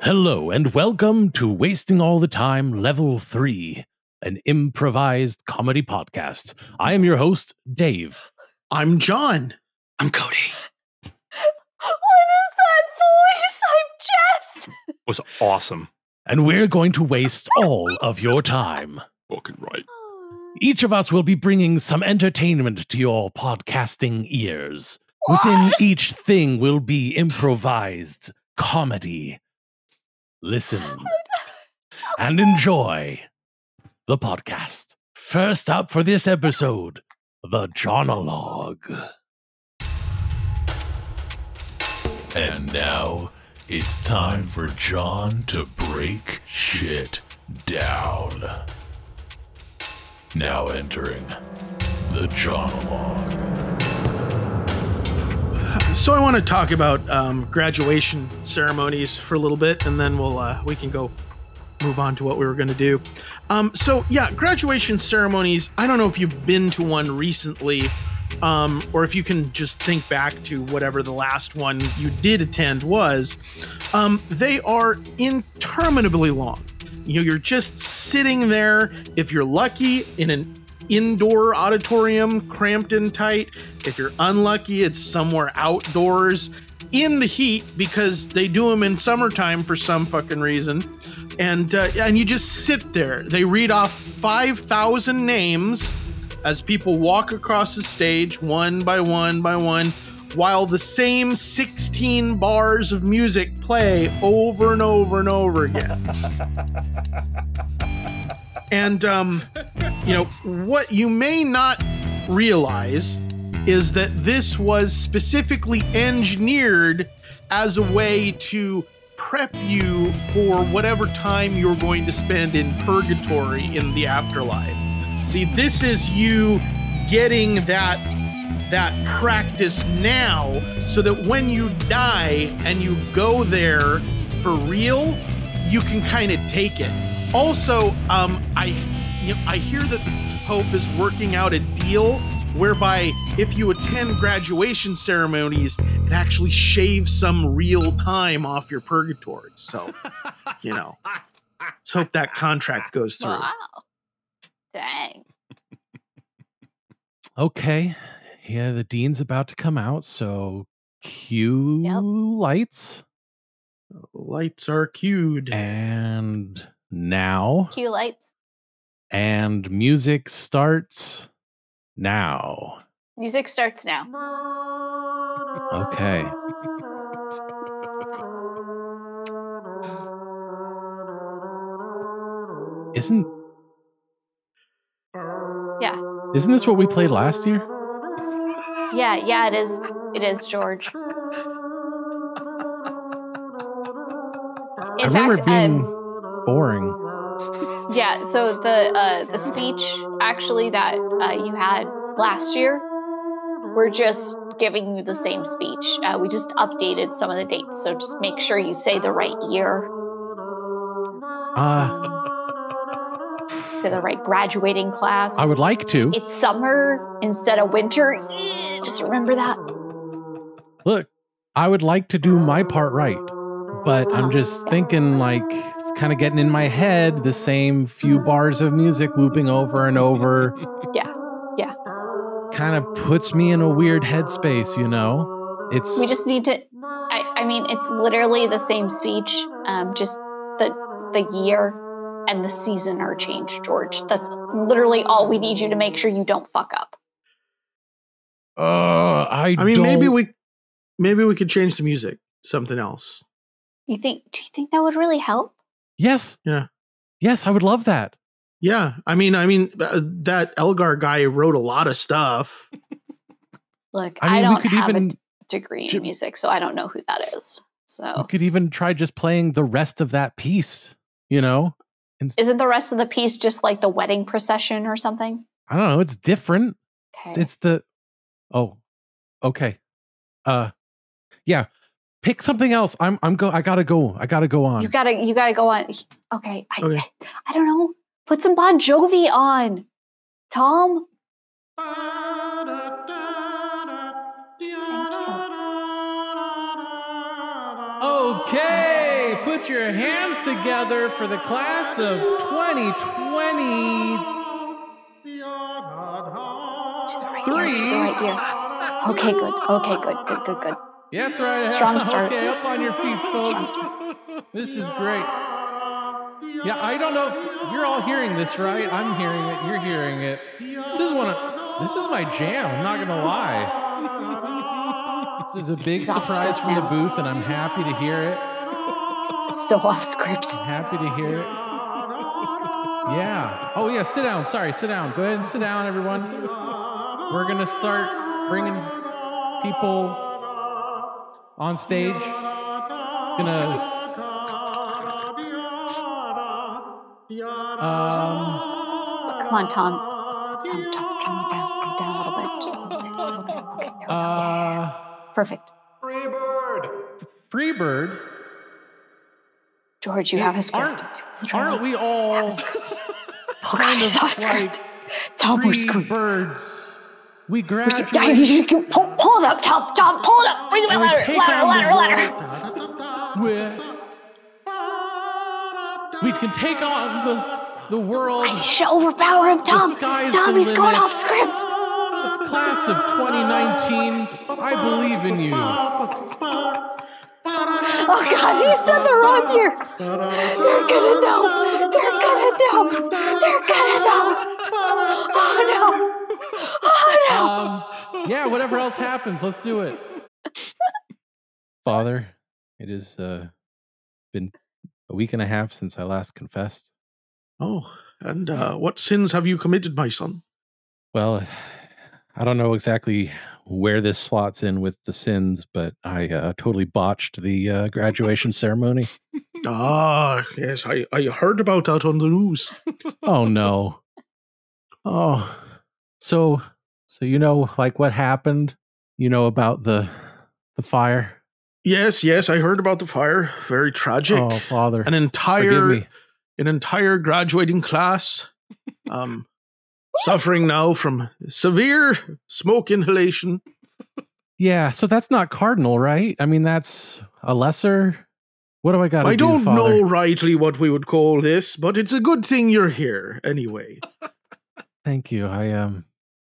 Hello and welcome to Wasting All the Time Level 3, an improvised comedy podcast. I am your host, Dave. I'm John. I'm Cody. What is that voice? I'm Jess. Was awesome. And we're going to waste all of your time. Fucking right. Each of us will be bringing some entertainment to your podcasting ears. Within each thing will be improvised comedy. Listen and enjoy the podcast. First up for this episode, the Jonologue. And now it's time for John to break shit down. Now entering the Jonologue. So I want to talk about graduation ceremonies for a little bit, and then we can go move on to what we were going to do. Graduation ceremonies. I don't know if you've been to one recently, or if you can just think back to whatever the last one you did attend was. They are interminably long. You're just sitting there, if you're lucky, in an indoor auditorium, cramped in tight. If you're unlucky, it's somewhere outdoors in the heat, because they do them in summertime for some fucking reason. And you just sit there. They read off 5,000 names as people walk across the stage one by one by one, while the same 16 bars of music play over and over and over again. And, what you may not realize is that this was specifically engineered as a way to prep you for whatever time you're going to spend in purgatory in the afterlife. See, this is you getting that practice now, so that when you die and you go there for real, you can kind of take it. Also, I hear that the Pope is working out a deal whereby if you attend graduation ceremonies, it actually shaves some real time off your purgatory. So, let's hope that contract goes through. Wow. Dang. Okay. Yeah, the dean's about to come out, so cue lights. Lights are cued. And now. Cue lights. And music starts now. Music starts now. Okay. Isn't this what we played last year? Yeah, it is. It is, George. I remember it being boring. Yeah, so the speech actually that you had last year, we're just giving you the same speech. We just updated some of the dates, so just make sure you say the right year. Say the right graduating class. I would like to. It's summer instead of winter. Just remember that. Look, I would like to do my part right, but I'm just thinking, like, it's kind of getting in my head, the same few bars of music looping over and over. Yeah. Kind of puts me in a weird headspace, We just need to. I mean, it's literally the same speech. Just the year and the season are changed, George. That's literally all we need you to make sure you don't fuck up. Maybe we could change the music, something else. Do you think that would really help? Yes. Yeah. Yes, I would love that. Yeah. That Elgar guy wrote a lot of stuff. Look, I don't have a degree in music, so I don't know who that is. So you could even try just playing the rest of that piece, Isn't the rest of the piece just like the wedding procession or something? I don't know. It's different. Okay. It's oh, okay. Yeah. Pick something else. I gotta go. I gotta go on. You gotta go on. Okay. I don't know. Put some Bon Jovi on, Tom. Okay, put your hands together for the class of 2020. To the right here. Okay, good. Yeah, that's right. Strong start. Okay, up on your feet, folks. This is great. Yeah, I don't know if you're all hearing this, right? I'm hearing it. You're hearing it. This is my jam. I'm not gonna lie. This is a big surprise from the booth, and I'm happy to hear it. So off script. I'm happy to hear it. Yeah. Oh yeah. Sit down. Sorry. Sit down. Go ahead and sit down, everyone. We're gonna start bringing people on stage. Come on, Tom. Tom, down a little bit. Just a little bit. Okay, there we go. Perfect. Freebird. George, you have a script. Aren't we all Oh God, he's off script. Tom, we're free screwed. birds? We graduate. Pull it up, Tom. Pull it up. Bring the ladder. We can take on the world. I should overpower him, Tom. Tom, he's going off script. Class of 2019, I believe in you. Oh God, he said the wrong year. They're gonna know. Oh no. Yeah, whatever else happens, let's do it. Father, it has been a week and a half since I last confessed. Oh, and what sins have you committed, my son? Well, I don't know exactly where this slots in with the sins, but I totally botched the graduation ceremony. Ah, yes, I heard about that on the news. Oh no. Oh, so you know, like what happened? You know about the fire? Yes, I heard about the fire. Very tragic. Oh, Father, An entire graduating class suffering now from severe smoke inhalation. Yeah, so that's not cardinal, right? I mean, that's a lesser. What do I got to do, I don't Father? know rightly what we would call this, but it's a good thing you're here anyway. Thank you. I'm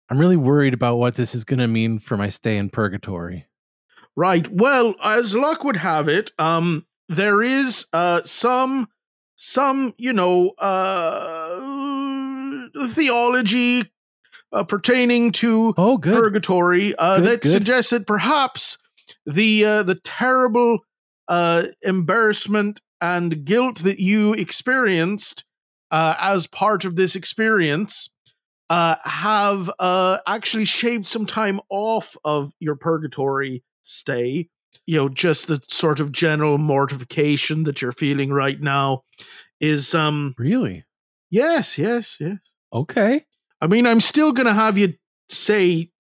really worried about what this is going to mean for my stay in purgatory. Right. Well, as luck would have it, there is some theology pertaining to purgatory that suggests that perhaps the terrible embarrassment and guilt that you experienced as part of this experience have actually shaved some time off of your purgatory stay. You know, just the sort of general mortification that you're feeling right now is really? Yes. Okay. I mean, I'm still gonna have you say,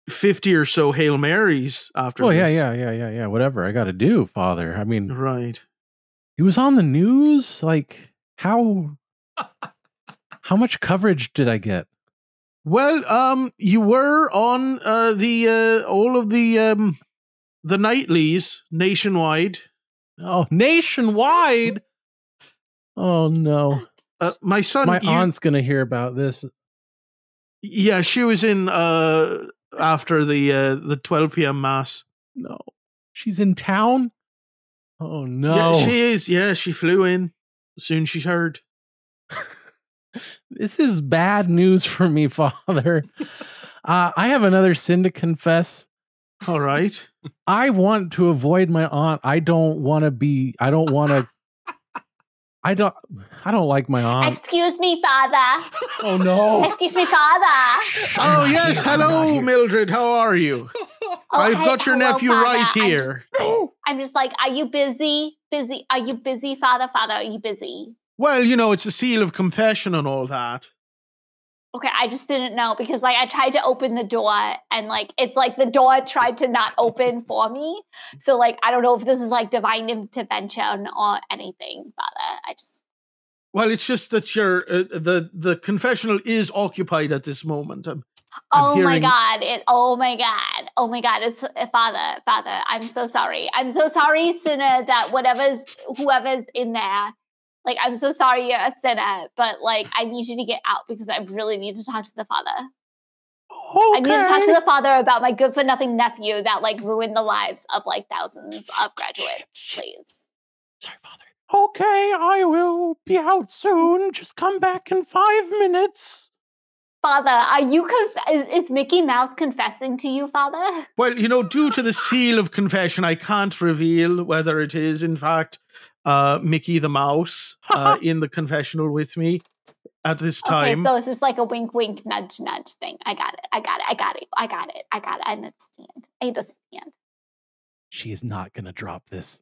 50 or so Hail Marys after this. Yeah. Whatever I got to do, Father. I mean, right. It was on the news. Like, how much coverage did I get? Well, you were on all of the nightlies nationwide. Oh, nationwide! Oh no. My son, my aunt's gonna hear about this. Yeah, she was in after the 12 p.m. mass. No, she's in town. Oh no, yeah, she is. Yeah, she flew in as soon as she heard. This is bad news for me, Father. I have another sin to confess. All right. I want to avoid my aunt. I don't like my aunt. Excuse me, Father. Oh no. Excuse me, Father. Oh yes, hello, Mildred. How are you? I've got your nephew Father. right here. I'm just like, are you busy? Are you busy, Father? Father, are you busy? Well, it's a seal of confession and all that. Okay, I just didn't know because I tried to open the door and it's like the door tried to not open for me. So I don't know if this is divine intervention or anything, Father. Well, it's just that your the confessional is occupied at this moment. Oh my hearing- God! Oh my God! Oh my God! It's Father. Father, I'm so sorry. I'm so sorry, sinner. That whoever's in there. Like, I'm so sorry you're a sinner, but like, I need you to get out because I really need to talk to the Father. I need to talk to the Father about my good-for-nothing nephew that like ruined the lives of like thousands of graduates. Please. Sorry, Father. Okay, I will be out soon. Just come back in 5 minutes. Father, are you is Mickey Mouse confessing to you, Father? Well, due to the seal of confession, I can't reveal whether it is, in fact, Mickey the Mouse in the confessional with me at this time. Okay, so it's just like a wink, wink, nudge, nudge thing. I got it. I understand. She is not going to drop this.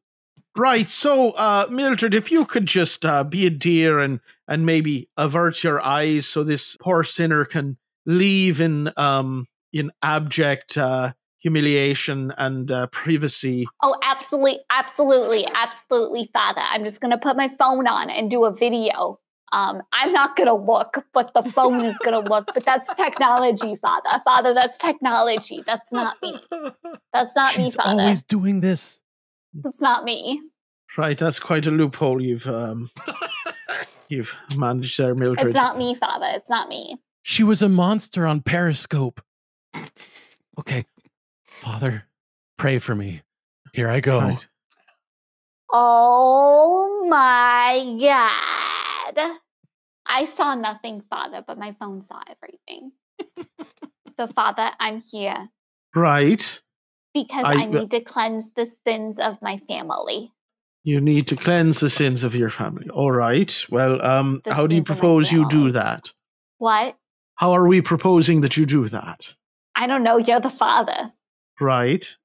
Right, so, Mildred, if you could just be a dear and maybe avert your eyes so this poor sinner can leave in abject humiliation and privacy. Oh, absolutely, Father. I'm just gonna put my phone on and do a video. I'm not gonna look, but the phone is gonna look. But that's technology, Father. Father, that's technology. That's not me. That's not me, She's Father. always doing this. That's not me. Right, that's quite a loophole you've managed there, Mildred. It's not me, Father. It's not me. She was a monster on Periscope. Okay, Father, pray for me. Here I go. Right. Oh my God. I saw nothing, Father, but my phone saw everything. So, Father, I'm here Right. because I need to cleanse the sins of my family. You need to cleanse the sins of your family. All right. Well, The how do you sins of my propose you do family. that? What? How are we proposing that you do that? I don't know. You're the Father. Right.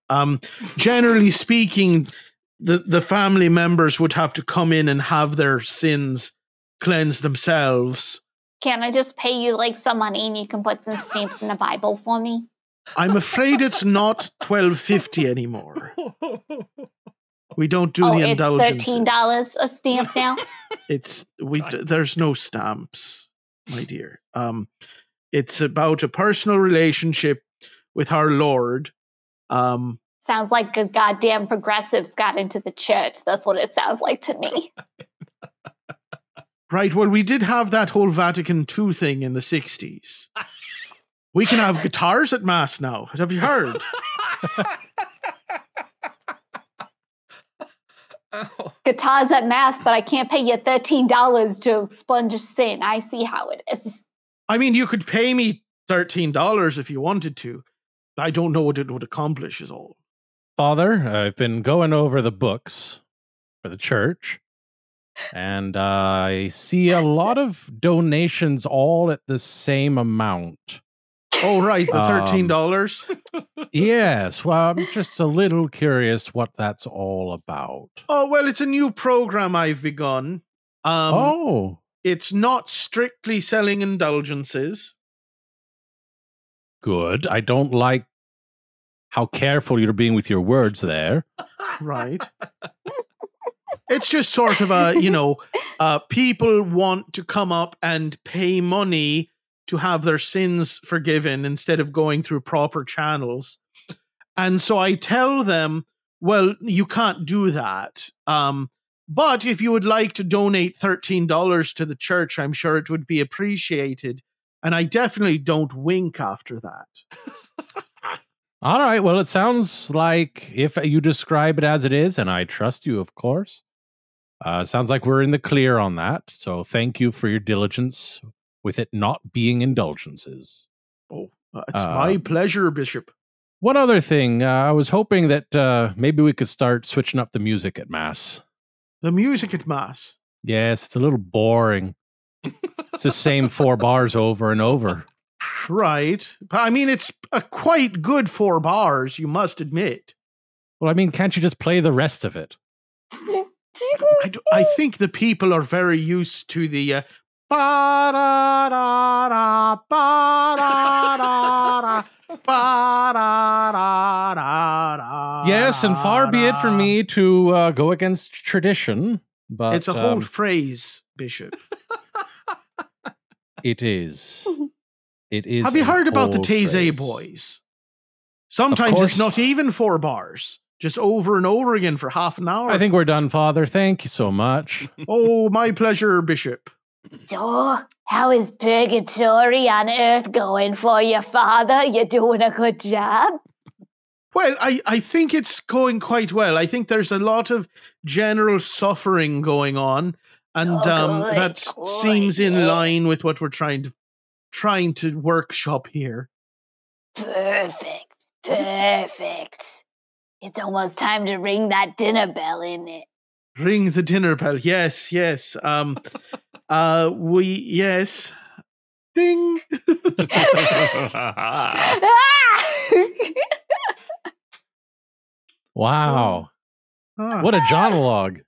Generally speaking, the family members would have to come in and have their sins cleansed themselves. Can't I just pay you like some money and you can put some stamps in the Bible for me? I'm afraid it's not $12.50 anymore. We don't do the It's indulgences. $13 a stamp now. There's no stamps, my dear. It's about a personal relationship with our Lord. Sounds like a goddamn progressives got into the church. That's what it sounds like to me. Right. Well, we did have that whole Vatican II thing in the 60s. We can have guitars at Mass now. Have you heard? Guitars at Mass, but I can't pay you $13 to expunge a sin. I see how it is. I mean, you could pay me $13 if you wanted to. I don't know what it would accomplish is all. Father, I've been going over the books for the church, and I see a lot of donations all at the same amount. Oh, right, the $13? Yes, well, I'm just a little curious what that's all about. Oh, well, it's a new program I've begun. It's not strictly selling indulgences. Good. I don't like how careful you're being with your words there. Right. It's just sort of people want to come up and pay money to have their sins forgiven instead of going through proper channels. And so I tell them, well, you can't do that. But if you would like to donate $13 to the church, I'm sure it would be appreciated. And I definitely don't wink after that. All right. Well, it sounds like if you describe it as it is, and I trust you, of course, it sounds like we're in the clear on that. So thank you for your diligence with it not being indulgences. Oh, it's my pleasure, Bishop. One other thing, I was hoping that maybe we could start switching up the music at Mass. The music at Mass? Yes, it's a little boring. It's the same 4 bars over and over. Right. But I mean, it's a quite good 4 bars, you must admit. Well, I mean, can't you just play the rest of it? I think the people are very used to the ba-da-da-da, ba-da-da-da, ba-da-da-da-da. Yes, and far be it from me to go against tradition, but it's a whole phrase, Bishop. It is. It is. Have you a heard about the whole Taze phrase. boys? Sometimes course. it's not even 4 bars, just over and over again for half an hour. I think we're done, Father. Thank you so much. Oh, my pleasure, Bishop. So, how is purgatory on Earth going for you, Father? You doing a good job? Well, I think it's going quite well. I think there's a lot of general suffering going on, and Good, that seems in good. line with what we're trying to workshop here. Perfect. Perfect. It's almost time to ring that dinner bell, isn't it? Ring the dinner bell. Yes. Yes. Ding. Wow. Ah, What a jonologue.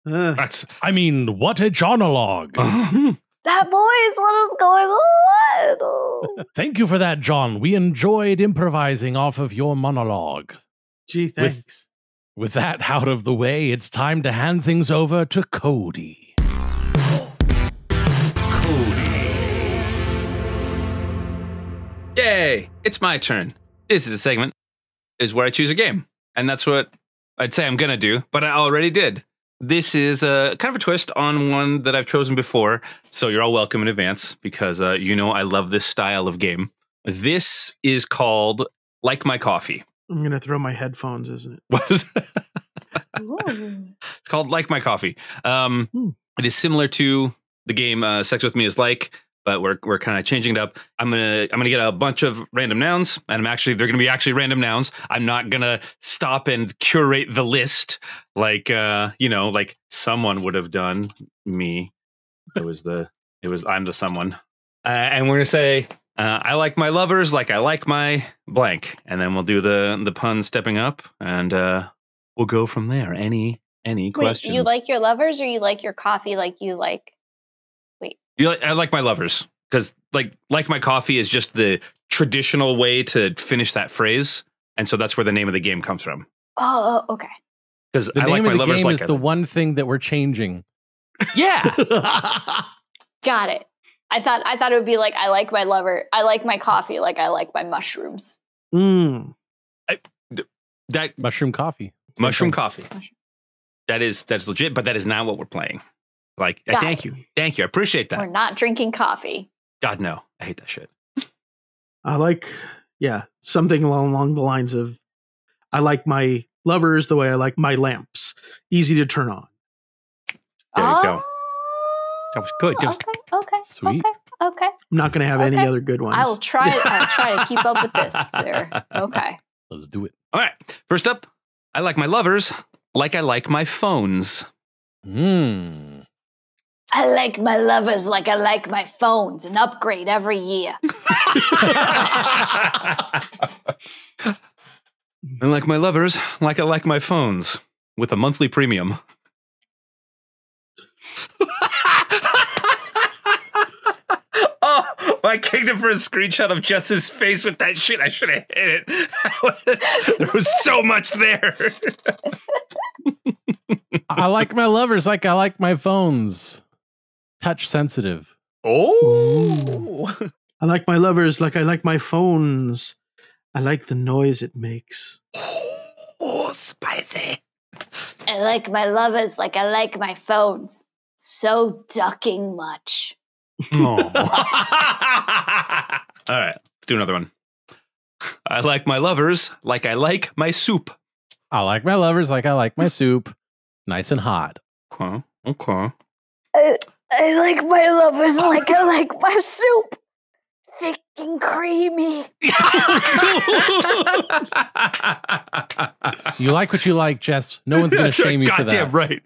That's I mean, what a jonologue. That voice, what is going on? Thank you for that, John. We enjoyed improvising off of your monologue. gee, thanks. With that out of the way, it's time to hand things over to Cody. Yay! It's my turn. This is a segment is where I choose a game. And that's what I'd say I'm gonna do, but I already did. This is a kind of a twist on one that I've chosen before, so you're all welcome in advance because you know I love this style of game. This is called Like My Coffee. I'm gonna throw my headphones, isn't it? Ooh. It's called Like My Coffee. It is similar to the game Sex With Me Is Like, but we're kind of changing it up. I'm gonna get a bunch of random nouns, and they're gonna be actually random nouns. I'm not gonna stop and curate the list like like someone would have done. Me, I'm the someone, and we're gonna say I like my lovers like I like my blank, and then we'll do the pun stepping up, and we'll go from there. Any questions? Wait, you like your lovers or you like your coffee like you like? I like my lovers because like my coffee is just the traditional way to finish that phrase, and so that's where the name of the game comes from. Oh, okay. Because The I name like my of the lovers game like is the one thing that we're changing. yeah. Got it. I thought it would be like I like my lover. I like my coffee like I like my mushrooms. Mm. That Mushroom coffee. mushroom Same thing. coffee. That's legit, but that is not what we're playing. Like, Got thank you, I appreciate We're that. not drinking coffee. God no, I hate that shit. I like, something along the lines of, I like my lovers the way I like my lamps. Easy to turn on. There you go. Oh, That was good. That was- Okay. Sweet. Okay. I'm not going to have any Okay. other good ones. I'll try to keep up with this. There. Okay. Let's do it. All right. First up, I like my lovers like I like my phones. I like my lovers like I like my phones. An upgrade every year. I like my lovers like I like my phones with a monthly premium. Oh, I kicked him for a screenshot of Jess's face with that shit. I should have hit it. There was so much there. I like my lovers like I like my phones. Touch sensitive. Oh. I like my lovers like I like my phones. I like the noise it makes. Oh, spicy. I like my lovers like I like my phones. So ducking much. Oh. All right, let's do another one. I like my lovers like I like my soup. I like my lovers like I like my soup. Nice and hot. Okay. Okay. I like my lovers like I like my soup. Thick and creamy. You like what you like, Jess. No one's going to That's right, shame you for that. goddamn right.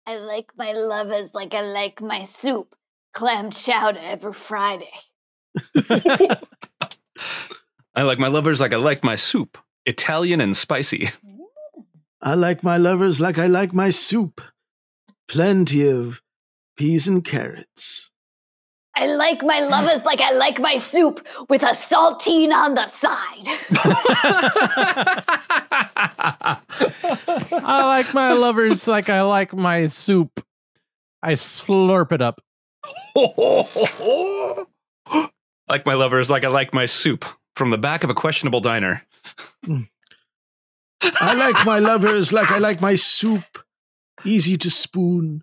I like my lovers like I like my soup. Clam chowder every Friday. I like my lovers like I like my soup. Italian and spicy. I like my lovers like I like my soup. Plenty of peas and carrots. I like my lovers like I like my soup with a saltine on the side. I like my lovers like I like my soup. I slurp it up. Like my lovers, like I like my soup from the back of a questionable diner. I like my lovers like I like my soup. Easy to spoon.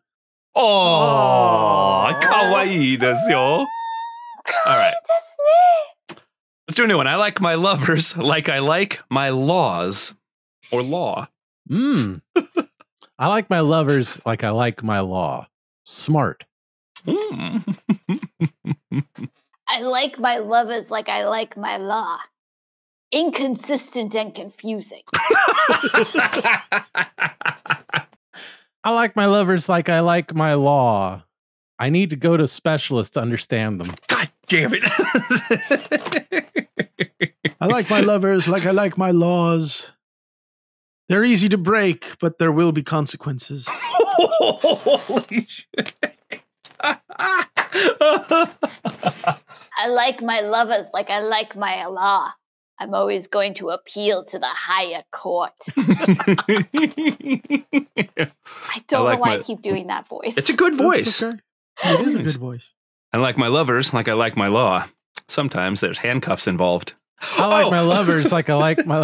Oh, kawaii desu yo. All right. Let's do a new one. I like my lovers like I like my laws or law. I like my lovers like I like my law. Smart. Mm. I like my lovers like I like my law. Inconsistent and confusing. I like my lovers like I like my law. I need to go to specialists to understand them. God damn it. I like my lovers like I like my laws. They're easy to break, but there will be consequences. Holy shit. I like my lovers like I like my law. I'm always going to appeal to the higher court. I don't know why I keep doing that voice. It's a good voice. Okay. It is a good voice. I like my lovers like I like my law. Sometimes there's handcuffs involved. I like my lovers like I like my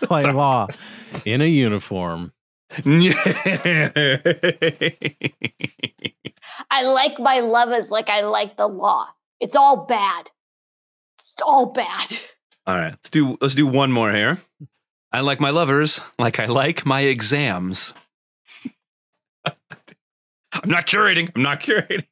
law in a uniform. I like my lovers like I like the law. It's all bad. It's all bad. All right, let's do one more here. I like my lovers like I like my exams. I'm not curating.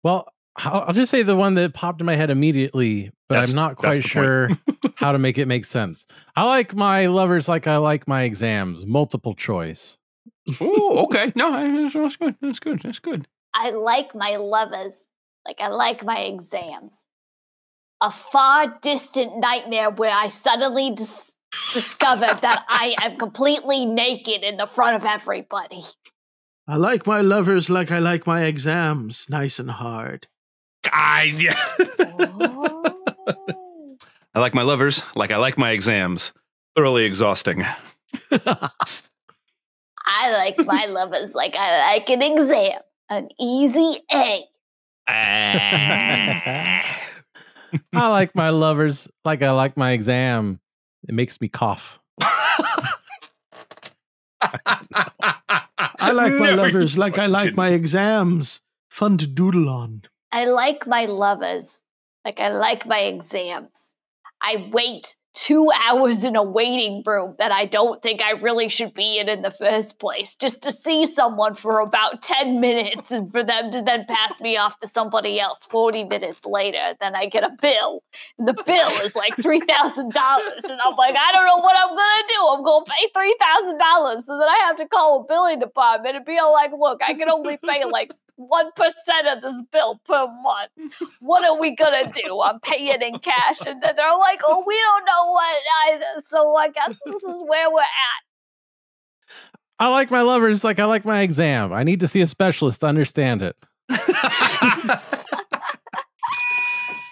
Well, I'll just say the one that popped in my head immediately, but I'm not quite sure how to make it make sense. I like my lovers like I like my exams. Multiple choice. Oh, okay. No, that's good. That's good. I like my lovers like I like my exams. A far distant nightmare where I suddenly discovered that I am completely naked in the front of everybody. I like my lovers like I like my exams. Nice and hard. I like my lovers like I like my exams. Thoroughly exhausting. I like my lovers like I like an exam. An easy A. I like my lovers like I like my exam. It makes me cough. I like my lovers like I like my exams. Fun to doodle on. I like my lovers like I like my exams. I wait 2 hours in a waiting room that I don't think I really should be in the first place, just to see someone for about 10 minutes and for them to then pass me off to somebody else 40 minutes later. Then I get a bill, and the bill is like $3,000, and I'm like, I don't know what I'm gonna do. I'm gonna pay $3,000, so then I have to call a billing department and be all like, look, I can only pay like 1% of this bill per month. What are we gonna do? I'm paying in cash, and then they're like, oh, we don't know what either, so I guess this is where we're at. I like my lovers like I like my exam. I need to see a specialist to understand it.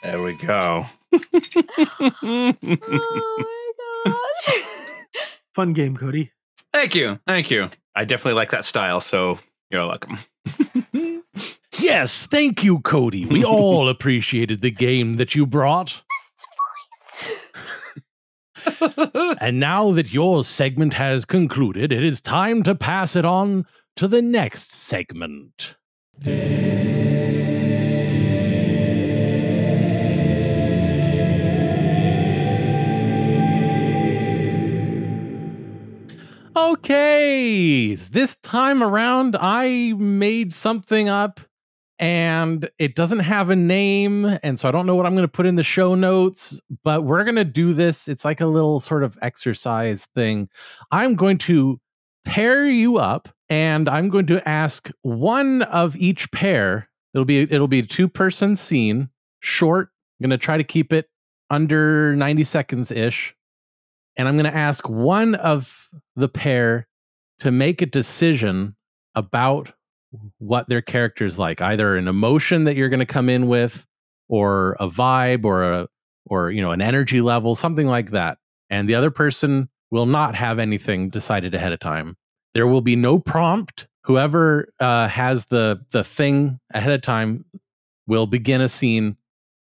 There we go. Oh my gosh. Fun game, Cody. Thank you. I definitely like that style, so you're welcome. Yes, thank you, Cody. We all appreciated the game that you brought. And now that your segment has concluded, it is time to pass it on to the next segment. Okay, this time around, I made something up and it doesn't have a name. And so I don't know what I'm going to put in the show notes, but we're going to do this. It's like a little sort of exercise thing. I'm going to pair you up and I'm going to ask one of each pair. It'll be a 2-person scene, short. I'm going to try to keep it under 90 seconds ish. And I'm going to ask one of the pair to make a decision about what their character is like, either an emotion that you're going to come in with, or a vibe, or an energy level, something like that. And the other person will not have anything decided ahead of time. There will be no prompt. Whoever has the thing ahead of time we'll begin a scene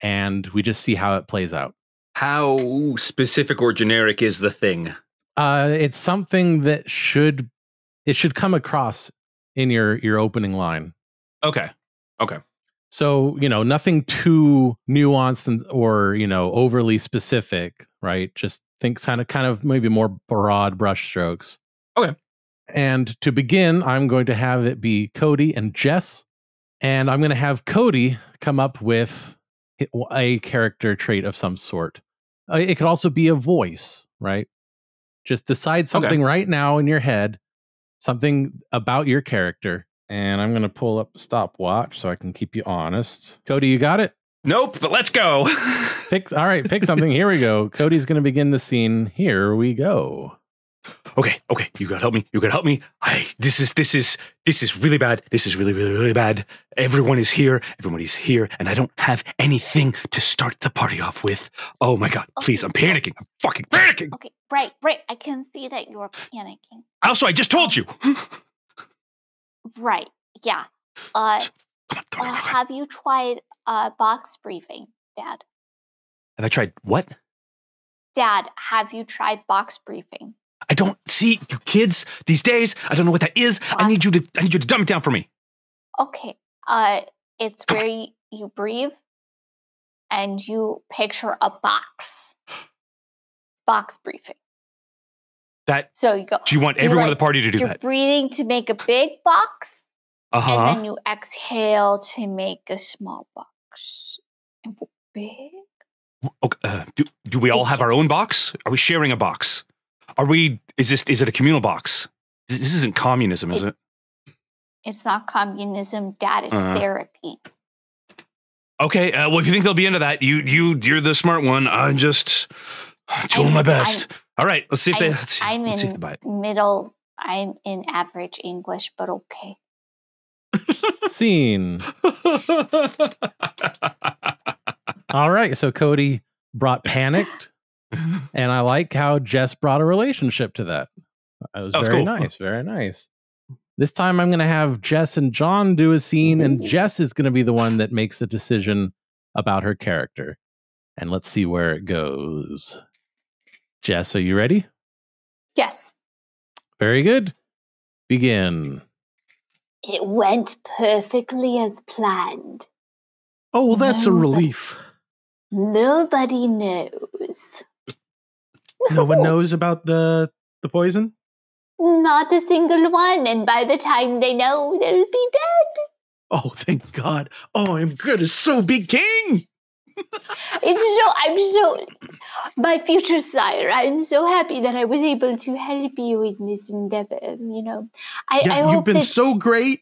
and we just see how it plays out. How specific or generic is the thing? It's something that should come across in your opening line. Okay. So, nothing too nuanced or, overly specific, right? Just think kind of maybe more broad brush strokes. Okay. And to begin, I'm going to have it be Cody and Jess. And I'm going to have Cody come up with a character trait of some sort. It could also be a voice, right? Just decide something right now in your head, something about your character. And I'm going to pull up a stopwatch so I can keep you honest. Cody, you got it? Nope, but let's go. Pick something. Here we go. Cody's going to begin the scene. Here we go. Okay. You gotta help me. This is really bad. This is really, really, really bad. Everybody's here, and I don't have anything to start the party off with. Oh my God, please, I'm panicking. I'm fucking panicking. Okay, right. I can see that you're panicking. Also, I just told you. Right, yeah. Come on. Have you tried box briefing, Dad? Have I tried what? Dad, have you tried box briefing? I don't see you kids these days. I don't know what that is. I need you to dumb it down for me. Okay. It's where you breathe and you picture a box. It's box briefing. So you go. Do you want everyone at the party to do that? You're breathing to make a big box, and then you exhale to make a small box. And big. Okay, do we all have our own box? Are we sharing a box? Is it a communal box? This isn't communism, is it? It's not communism, Dad. It's therapy. Okay. Well, if you think they'll be into that, you're the smart one. I'm just doing my best. All right. Let's see if they. Let's see if they bite. I'm in average English, but okay. Scene. All right. So Cody brought panicked, and I like how Jess brought a relationship to that. That was very nice. Very nice. This time I'm going to have Jess and John do a scene, and Jess is going to be the one that makes a decision about her character. And let's see where it goes. Jess, are you ready? Yes. Very good. Begin. It went perfectly as planned. Oh, well, that's a relief. Nobody knows. No one knows about the poison? Not a single one, and by the time they know, they'll be dead. Oh, thank God. Oh, I'm gonna so be king! My future sire, I'm so happy that I was able to help you in this endeavor, I hope you've been so great.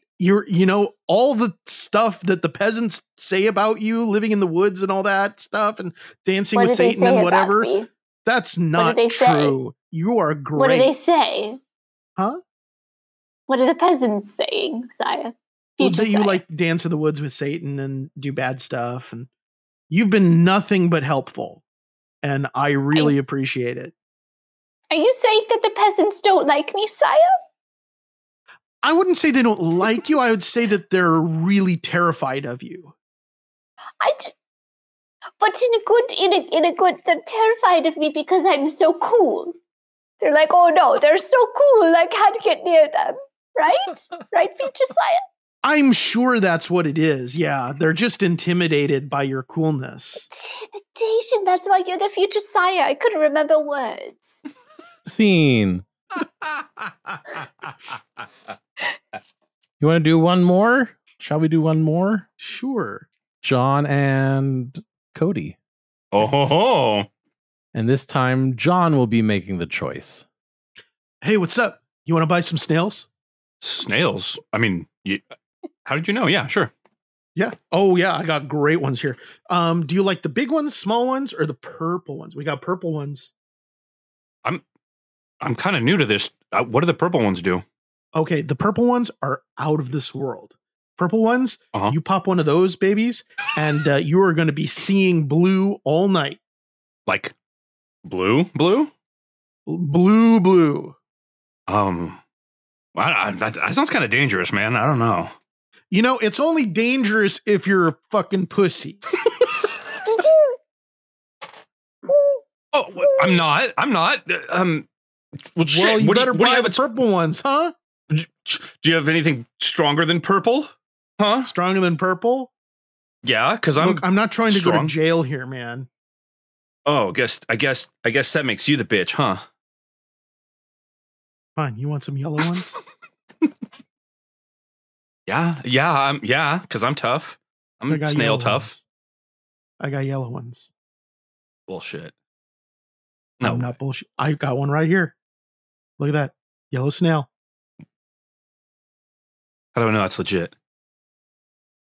All the stuff that the peasants say about you, living in the woods and all that stuff, and dancing with Satan and whatever. That's not true. You are great. What do they say? Huh? What are the peasants saying, sire? You like dance in the woods with Satan and do bad stuff, and you've been nothing but helpful, and I really appreciate it. Are you saying that the peasants don't like me, sire? I wouldn't say they don't like you. I would say that they're really terrified of you. But in a good, they're terrified of me because I'm so cool. They're like, oh no, they're so cool. I can't get near them. Right? Right, future sire? I'm sure that's what it is. Yeah, they're just intimidated by your coolness. Intimidation. That's why you're the future sire. I couldn't remember words. Scene. You want to do one more? Shall we do one more? Sure. John and Cody. Oh ho ho. And this time, John will be making the choice. Hey, what's up? You want to buy some snails? Snails? I mean, how did you know? Yeah, sure. Yeah. Oh, yeah. I got great ones here. Do you like the big ones, small ones, or the purple ones? We got purple ones. I'm kind of new to this. What do the purple ones do? Okay, the purple ones are out of this world. Purple ones, you pop one of those babies, and you are going to be seeing blue all night. Like blue? Blue? Blue. That sounds kind of dangerous, man. I don't know. You know, it's only dangerous if you're a fucking pussy. Oh, I'm not. Well, shit. Well, you what better do you buy have? the purple ones, huh? Do you have anything stronger than purple? Huh? Stronger than purple? Yeah, because Look, I'm not trying to go to strong. jail here, man. Oh, I guess that makes you the bitch, huh? Fine, you want some yellow ones? Yeah, because I'm tough. I I'm got snail yellow tough. ones. I got yellow ones. Bullshit. No, I'm not bullshit. I got one right here. Look at that. Yellow snail. How do I know that's legit?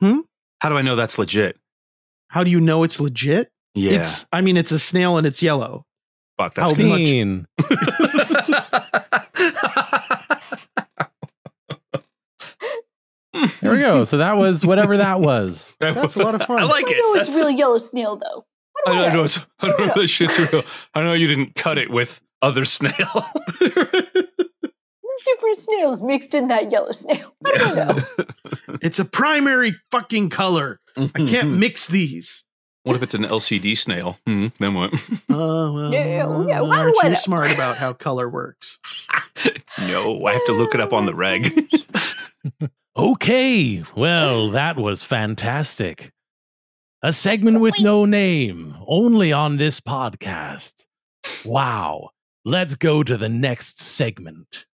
Hmm? How do I know that's legit? How do you know it's legit? Yeah. It's a snail and it's yellow. Fuck, that's How much- Scene. There we go. So that was whatever that was. That's a lot of fun. I like I it. know it's That's- real yellow snail though. I know that shit's real. I know you didn't cut it with other snail. Different snails mixed in that yellow snail. I don't know. It's a primary fucking color. I can't mix these. What if it's an LCD snail? Then what? Well, Yeah, how do aren't I you know? smart about how color works? No, I have to look it up on the reg. Okay, well, that was fantastic. A segment with no name, only on this podcast. Wow. Let's go to the next segment.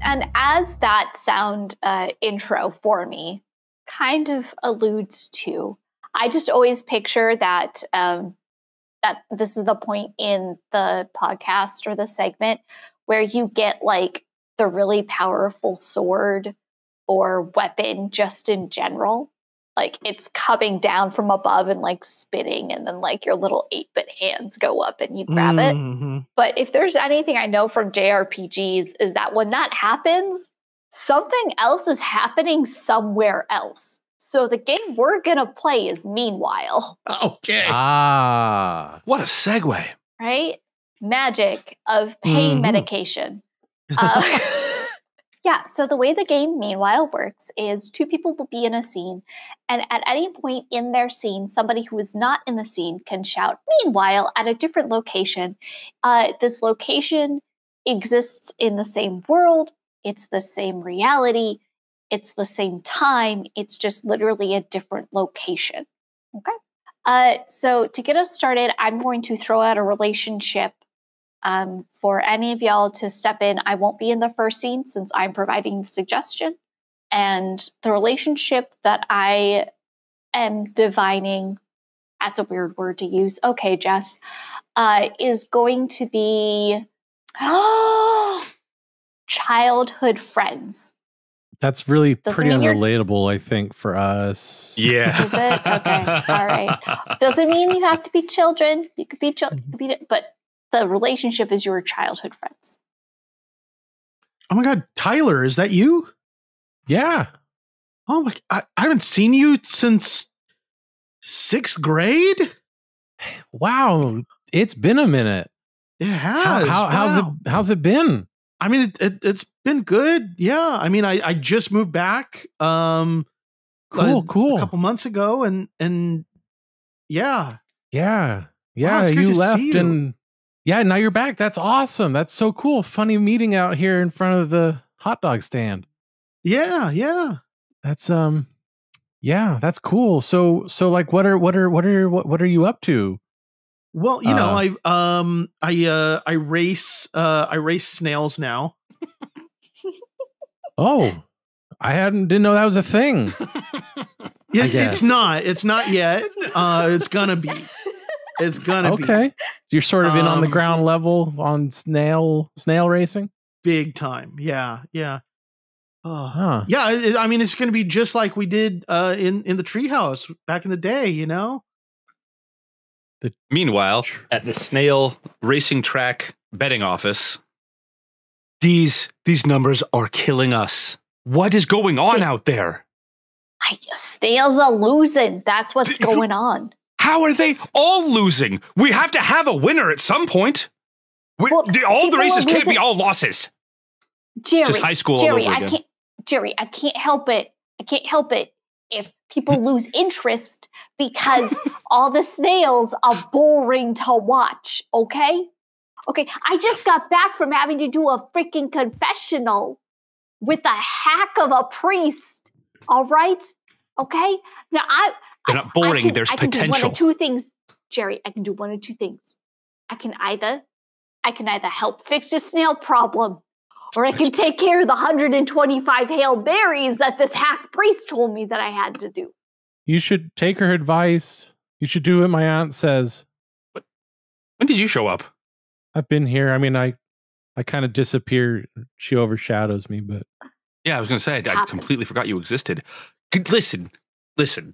And as that sound intro for me kind of alludes to, I just always picture that that this is the point in the podcast or the segment where you get like the really powerful sword or weapon just in general. Like it's coming down from above and like spinning, and then like your little 8-bit hands go up and you grab it. Mhm. But if there's anything I know from JRPGs is that when that happens, something else is happening somewhere else. So the game we're going to play is Meanwhile, Okay. Ah. What a segue. right? Magic of pain Mhm. medication. Yeah, so the way the game Meanwhile works is two people will be in a scene, and at any point in their scene, somebody who is not in the scene can shout Meanwhile at a different location. This location exists in the same world, it's the same reality, it's the same time, it's just literally a different location. Okay? So to get us started, I'm going to throw out a relationship for any of y'all to step in. I won't be in the first scene since I'm providing the suggestion. And the relationship that I am divining, that's a weird word to use. Okay, Jess, is going to be childhood friends. That's really Doesn't pretty mean you're- unrelatable, I think, for us. Yeah. Is it? Okay. All right. Doesn't mean you have to be children. You could be children, but the relationship is your childhood friends. Oh my God, Tyler, is that you? Yeah. Oh my! I haven't seen you since 6th grade. Wow. It's been a minute. It has. How's it been? I mean, it's been good. Yeah. I mean, I just moved back. Cool. A couple months ago, and yeah. Yeah. Wow, it's good You to see left you. and yeah, now you're back. That's awesome. That's so cool. Funny meeting out here in front of the hot dog stand. Yeah. That's yeah, that's cool. So like what are you up to? Well, you know, I race snails now. Oh, didn't know that was a thing. Yeah, guess. it's not yet. It's gonna be. It's gonna be Okay. You're sort of in on the Um, ground level on snail racing? big time. Yeah. Huh. Yeah, I mean, it's gonna be just like we did in the treehouse back in the day. You know. Meanwhile, at the snail racing track betting office, these numbers are killing us. What is going on out there? Snails are losing. That's what's going on. How are they all losing? We have to have a winner at some point. Well, all the races can't be losing- all losses. Jerry, Just high school all Jerry, over I again. can't. Jerry, I can't help it. I can't help it if people lose interest because all the snails are boring to watch. Okay. I just got back from having to do a freaking confessional with a hack of a priest. All right. Okay. Now They're not boring. There's I can do one potential. of two things, Jerry. I can do one of two things. I can either help fix the snail problem, or I can take care of the 125 Hail Berries that this hack priest told me that I had to do. You should take her advice. You should do what my aunt says. When did you show up? I've been here. I mean, I kind of disappear. She overshadows me, but Yeah, I was going to say, I Happens. completely forgot you existed. Listen.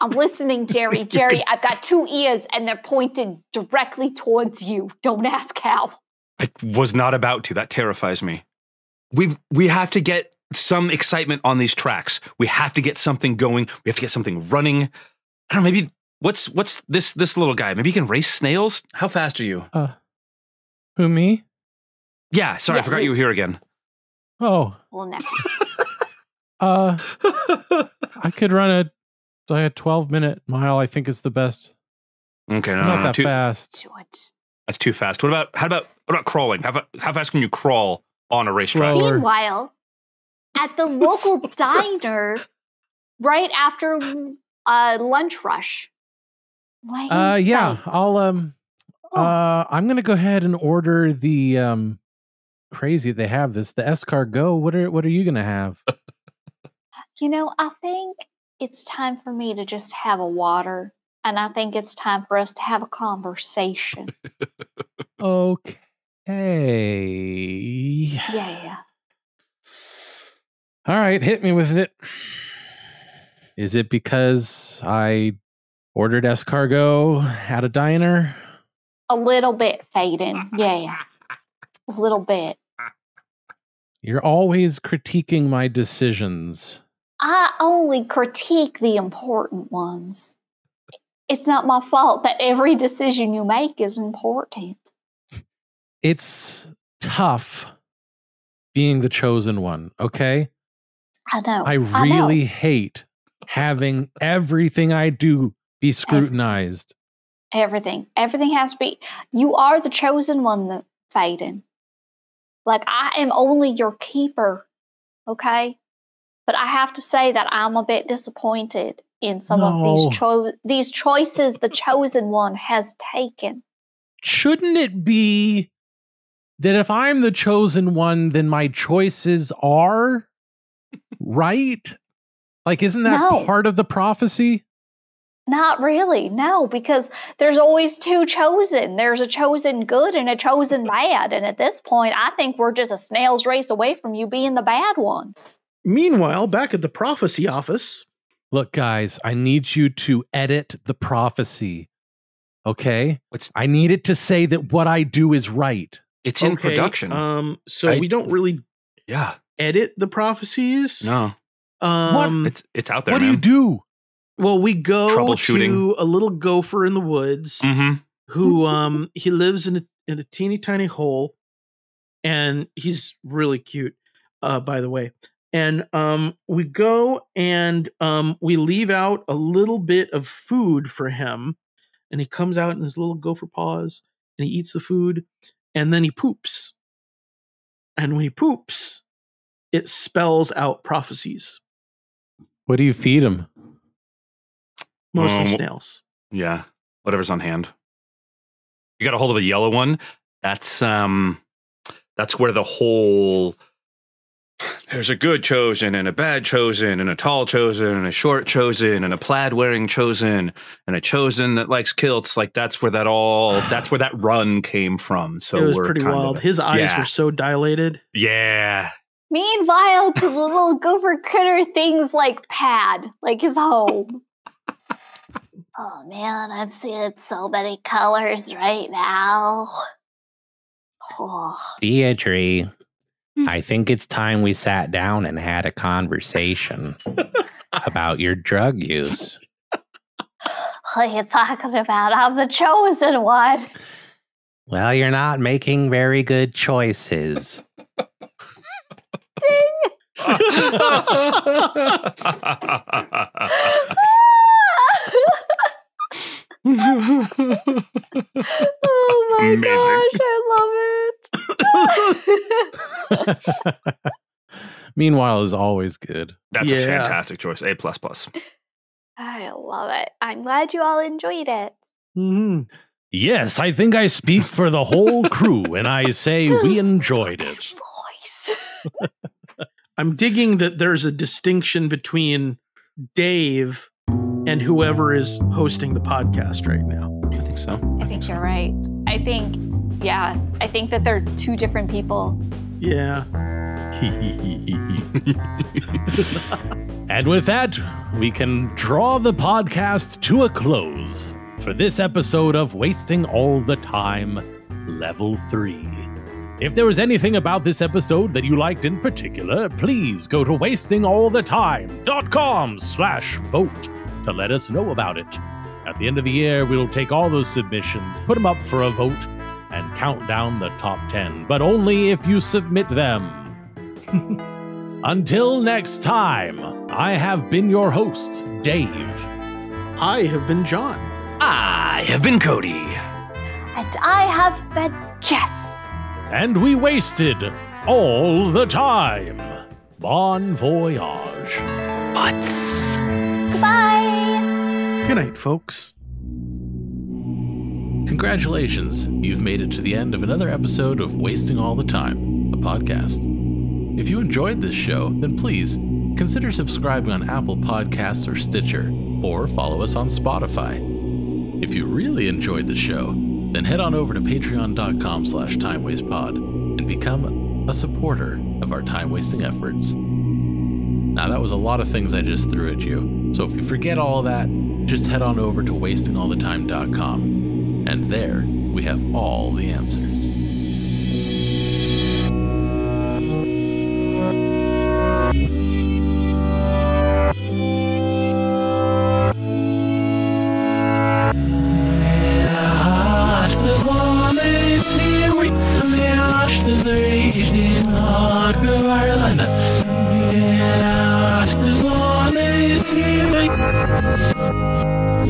I'm listening, Jerry. Jerry, I've got 2 ears and they're pointed directly towards you. Don't ask how. I was not about to. That terrifies me. We have to get some excitement on these tracks. We have to get something going. We have to get something running. I don't know, maybe what's this little guy? Maybe he can race snails? How fast are you? who, me? Yeah, sorry, Yeah, I forgot you- you were here again. Oh, Well, never. I could run a 12-minute mile. I think is the best. Okay, no, Not that too, fast. Do it. that's too fast. What about crawling? How fast can you crawl on a racetrack? Slower. Meanwhile, at the local diner, right after lunch rush. Laying Yeah, sight. I'll I'm gonna go ahead and order the crazy they have this the escargot. What are you gonna have? I think it's time for me to just have a water, and I think it's time for us to have a conversation. Okay. Yeah. All right, hit me with it. Is it because I ordered escargot at a diner? A little bit, Faden. Yeah. A little bit. You're always critiquing my decisions. I only critique the important ones. It's not my fault that every decision you make is important. It's tough being the chosen one, okay? I know. I really hate having everything I do be scrutinized. Everything has to be. You are the chosen one, Faden. Like, I am only your keeper, okay? But I have to say that I'm a bit disappointed in some of these choices the chosen one has taken. Shouldn't it be that if I'm the chosen one, then my choices are right? Like, isn't that No. part of the prophecy? Not really, no, because there's always two chosen. There's a chosen good and a chosen bad. And at this point, I think we're just a snail's race away from you being the bad one. Meanwhile, back at the prophecy office, Look, guys, I need you to edit the prophecy. Okay? I need it to say that what I do is right. It's in okay, production. So I- we don't really Yeah. edit the prophecies. No. It's out there. What do you man. do? Well, we go Troubleshooting. to a little gopher in the woods Mm-hmm. who he lives in a teeny tiny hole, and he's really cute, by the way. And we go and we leave out a little bit of food for him, and he comes out in his little gopher paws and he eats the food, and then he poops. And when he poops, it spells out prophecies, What do you feed him? mostly Um, snails. Yeah. Whatever's on hand. You got a hold of a yellow one. That's where the whole there's a good chosen and a bad chosen and a tall chosen and a short chosen and a plaid wearing chosen and a chosen that likes kilts. Like that's where that run came from. So It was we're pretty kind of- wild. His eyes yeah. were so dilated. Yeah. Meanwhile, to the little gopher critter, things like pad, like his home. Oh man, I'm seeing so many colors right now. Oh. Deirdre, I think it's time we sat down and had a conversation about your drug use. What are you talking about? I'm the chosen one. Well, you're not making very good choices. Oh my Amazing. gosh, I love it. Meanwhile is always good. That's a Yeah. fantastic choice. A++. I love it. I'm glad you all enjoyed it. Mhm. Yes, I think I speak for the whole crew, and I say we enjoyed it. Voice. I'm digging that there's a distinction between Dave and whoever is hosting the podcast right now. I think so. I think you're right. I think that they're two different people. Yeah. And with that, we can draw the podcast to a close for this episode of Wasting All the Time, Level 3. If there was anything about this episode that you liked in particular, please go to wastingallthetime.com/vote to let us know about it. At the end of the year, we'll take all those submissions, put them up for a vote, and count down the top 10, but only if you submit them. Until next time, I have been your host, Dave. I have been John. I have been Cody. And I have been Jess. And we wasted all the time. Bon voyage. Butts. Bye. Good night, folks. Congratulations, you've made it to the end of another episode of Wasting All the Time, a podcast. If you enjoyed this show, then please consider subscribing on Apple Podcasts or Stitcher, or follow us on Spotify. If you really enjoyed the show, then head on over to patreon.com/timewastepod and become a supporter of our time-wasting efforts. Now, that was a lot of things I just threw at you, so if you forget all that, just head on over to wastingallthetime.com, and there we have all the answers.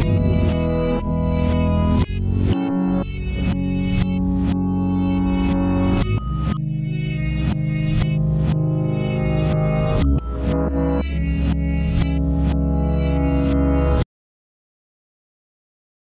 Yeah.